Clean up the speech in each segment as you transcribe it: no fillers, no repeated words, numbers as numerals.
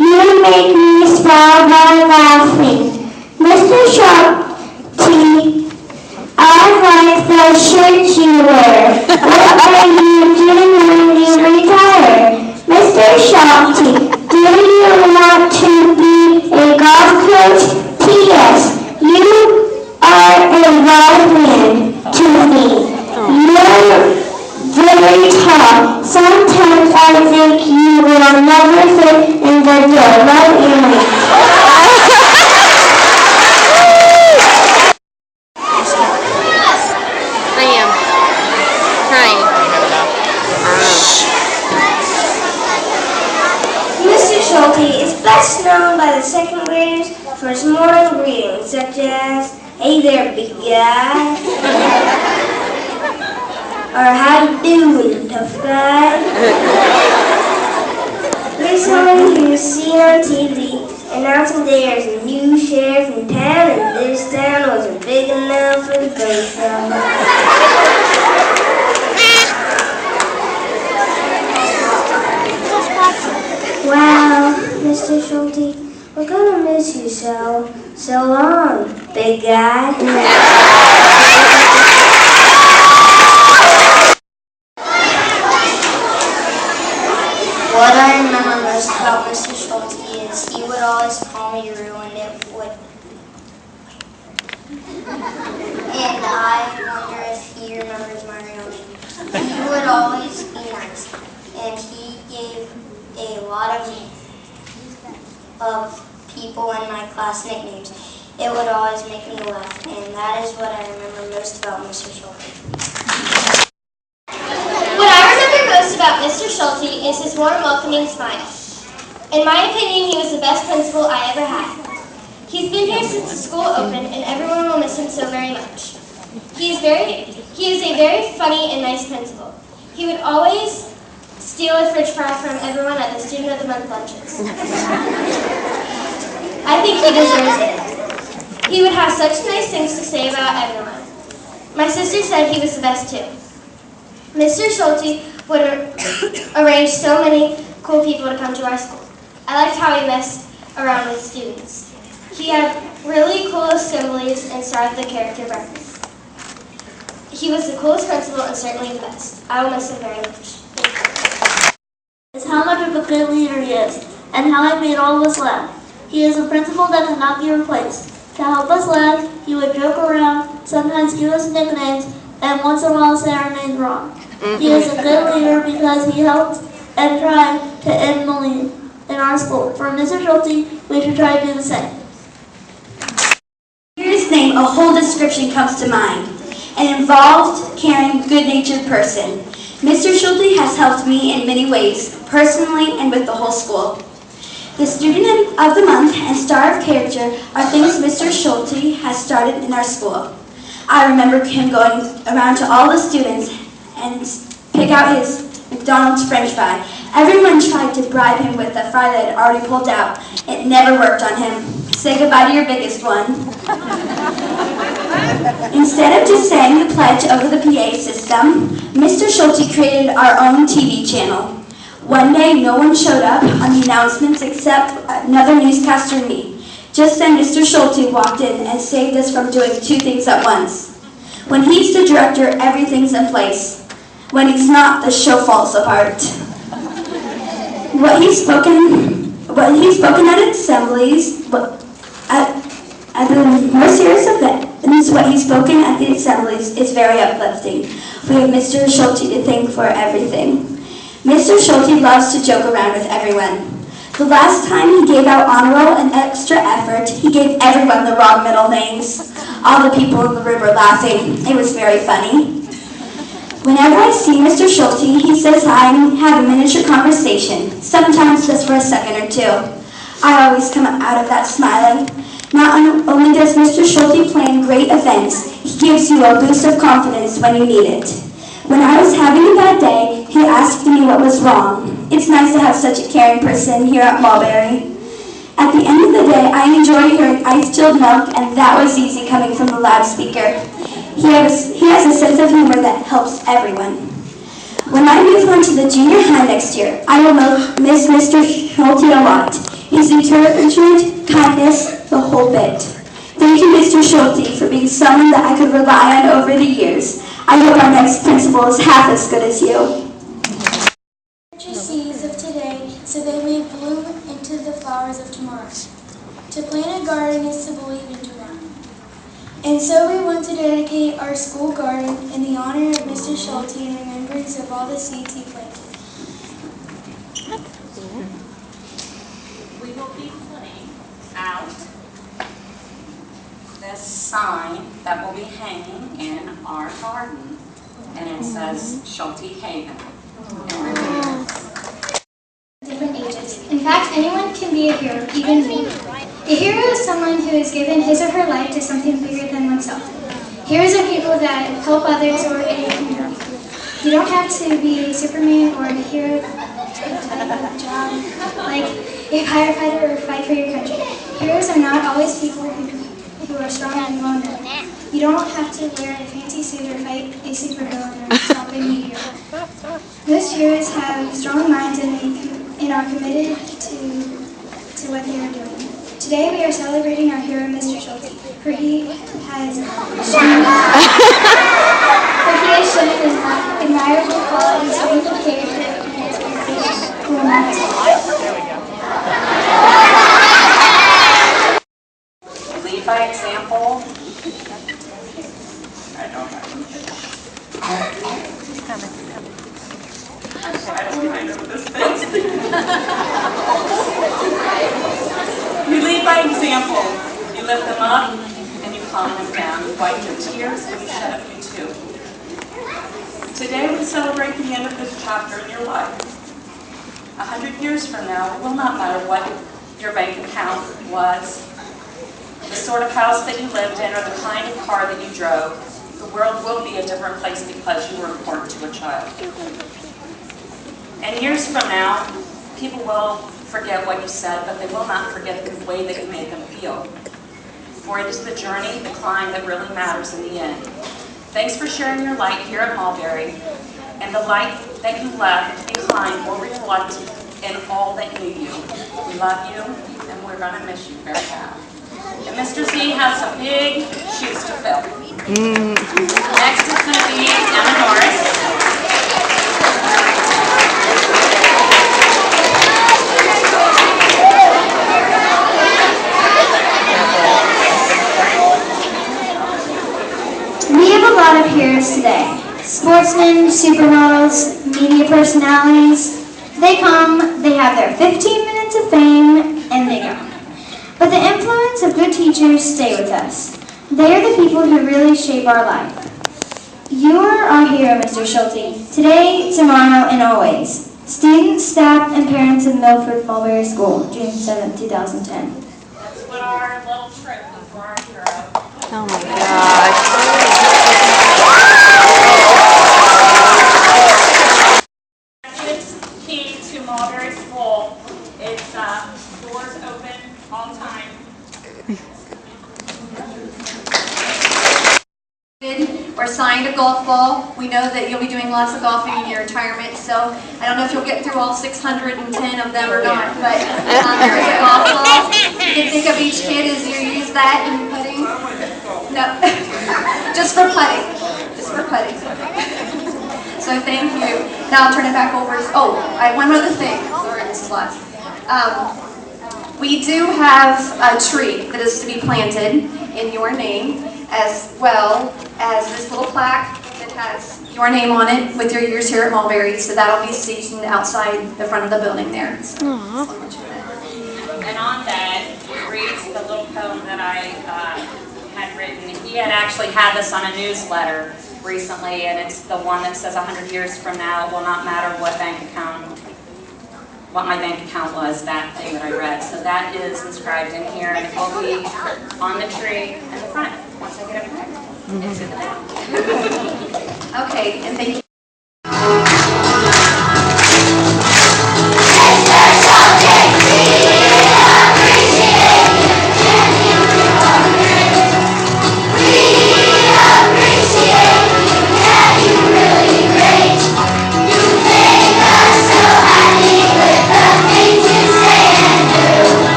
You make me smile by laughing. Mr. Schulte, I like the shirt you wear. What are you doing when you retire? Mr. Schulte, do you want to be a golf coach? P.S. You are a wild man to me. You're very tall. Sometimes I think you will never fit in the door. Right, Amy? I am. Hi. Mr. Schulte is best known by the second graders for his morning greetings, such as, "Hey there, big guy." Or "How you doing, tough guy?" Recently, he was seen on TV announcing there's a new sheriff in town, and this town wasn't big enough for the ghost of. Wow, Mr. Schulte, we're gonna miss you so. So long, big guy. What I remember most about Mr. Schulte is he would always call me ruined it would. And I wonder if he remembers my real name. He would always be nice, and he gave a lot of people in my class nicknames. It would always make me laugh, and that is what I remember most about Mr. Schulte. What I remember most about Mr. Schulte is his warm, welcoming smile. In my opinion, he was the best principal I ever had. He's been here since the school opened, and everyone will miss him so very much. He is a very funny and nice principal. He would always steal a fridge fry from everyone at the Student of the Month lunches. I think he deserves it. He would have such nice things to say about everyone. My sister said he was the best too. Mr. Schulte would arrange so many cool people to come to our school. I liked how he messed around with students. He had really cool assemblies and started the character breakfast. He was the coolest principal and certainly the best. I will miss him very much. Is how much of a good leader he is, and how he made all of us laugh. He is a principal that cannot be replaced. To help us laugh, he would joke around, sometimes give us nicknames, and once in a while say our names wrong. He is a good leader because he helped and tried to end bullying in our school. For Mr. Schulte, we should try to do the same. Here's his name, a whole description comes to mind. An involved, caring, good-natured person. Mr. Schulte has helped me in many ways, personally and with the whole school. The Student of the Month and Star of Character are things Mr. Schulte has started in our school. I remember him going around to all the students and pick out his McDonald's French fry. Everyone tried to bribe him with the fry that had already pulled out. It never worked on him. Say goodbye to your biggest one. Instead of just saying the pledge over the PA system, Mr. Schulte created our own TV channel. One day, no one showed up on the announcements except another newscaster and me. Just then Mr. Schulte walked in and saved us from doing two things at once. When he's the director, everything's in place. When he's not, the show falls apart. What he's spoken at assemblies, at the more serious events, what he's spoken at the assemblies is very uplifting. We have Mr. Schulte to thank for everything. Mr. Schulte loves to joke around with everyone. The last time he gave out honor roll and extra effort, he gave everyone the wrong middle names. All the people in the room were laughing. It was very funny. Whenever I see Mr. Schulte, he says hi and have a miniature conversation, sometimes just for a second or two. I always come out of that smiling. Not only does Mr. Schulte plan great events, he gives you a boost of confidence when you need it. When I was having a bad day, he asked me what was wrong. It's nice to have such a caring person here at Mulberry. At the end of the day, I enjoy hearing ice-chilled milk, and that was easy coming from the loudspeaker. He has a sense of humor that helps everyone. When I move on to the junior high next year, I will miss Mr. Schulte a lot. His encouragement, kindness, the whole bit. Thank you, Mr. Schulte, for being someone that I could rely on over the years. I hope our next principal is half as good as you. Seeds of today so they may bloom into the flowers of tomorrow. To plant a garden is to believe in tomorrow. And so we want to dedicate our school garden in the honor of Mr. Schulte in remembrance of all the seeds he planted. We will be putting out this sign that will be hanging in our garden, and it says Schulte Haven. Different ages. In fact, anyone can be a hero, even me. A hero is someone who has given his or her life to something bigger than oneself. Heroes are people that help others or in a community. You don't have to be Superman or a hero type of job, like a firefighter or fight for your country. Heroes are not always people who are strong and well-known. You don't have to wear a fancy suit or fight a supervillain or stop a meteor. Most heroes have strong minds and are committed to what they are doing. Today we are celebrating our hero, Mr. Schulte, for he has shown admirable qualities, strength of character, and inspiration. Will not Lead by example. I don't know. You lead by example. You lift them up and you calm them down. You wipe your tears and you shed a few too. Today we celebrate the end of this chapter in your life. 100 years from now, it will not matter what your bank account was, the sort of house that you lived in, or the kind of car that you drove. The world will be a different place because you were important to a child. And years from now, people will forget what you said, but they will not forget the way that you made them feel. For it is the journey, the climb, that really matters in the end. Thanks for sharing your light here at Mulberry, and the light that you left behind will reflect in all that knew you. We love you, and we're going to miss you very bad. And Mr. Z has some big shoes to fill. Next is going to be Emma Norris. We have a lot of heroes today. Sportsmen, supermodels, media personalities. They come, they have their 15 minutes of fame, and they go. But the influence of good teachers stay with us. They are the people who really shape our life. You are our hero, Mr. Schulte, today, tomorrow, and always. Students, staff, and parents of Milford Mulberry School, June 7, 2010. That's what our little trick for our hero. Oh my gosh. Key to Mulberry School. It's doors open all the time. Or signed a golf ball. We know that you'll be doing lots of golfing in your retirement, so I don't know if you'll get through all 610 of them or not, but there's a golf ball. You can think of each kid that in putting? No, just for putting. Just for putting. So thank you. Now I'll turn it back over. Oh, I have one other thing. Sorry, Mrs. Watts. We do have a tree that is to be planted in your name, as well as this little plaque that has your name on it with your years here at Mulberry. So that'll be stationed outside the front of the building there. So, And on that reads the little poem that I had written. He had actually had this on a newsletter recently, and it's the one that says 100 years from now it will not matter what my bank account was, that thing that I read. So that is inscribed in here, and it will be on the tree in the front once I get everything. It's in the back. Okay, and thank you.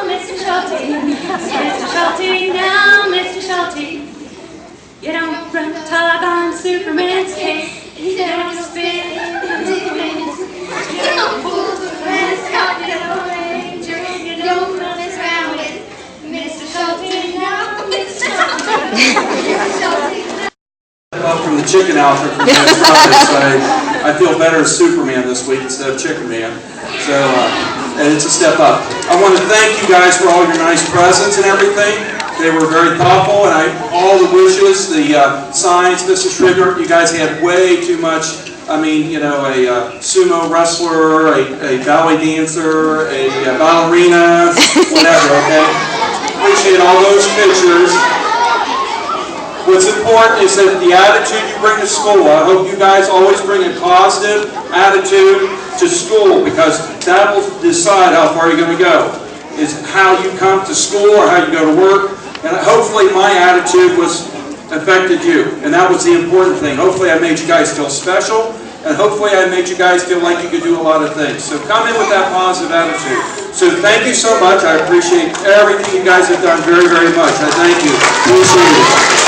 Mr. Schulte, now, Mr. Schulte. You don't tug on Superman's cape. You don't spin in the wind. You don't pull the mascot, you don't ranger, you don't mess around with Mr. Schulte, now, Mr. Schulte. Up from the chicken outfit from last Friday, so I feel better as Superman this week instead of Chicken Man. So, and it's a step up. I want to thank you guys for all your nice presents and everything. They were very thoughtful, and all the wishes, the signs, Mrs. Trigger, you guys had way too much. I mean, you know, a sumo wrestler, a ballet dancer, a ballerina, whatever, okay? Appreciate all those pictures. What's important is that the attitude you bring to school, I hope you guys always bring a positive attitude to school, because that will decide how far you're going to go, is how you come to school or how you go to work. And hopefully my attitude affected you, and that was the important thing. Hopefully I made you guys feel special, and hopefully I made you guys feel like you could do a lot of things. So come in with that positive attitude. So thank you so much. I appreciate everything you guys have done very, very much. I thank you. Appreciate it.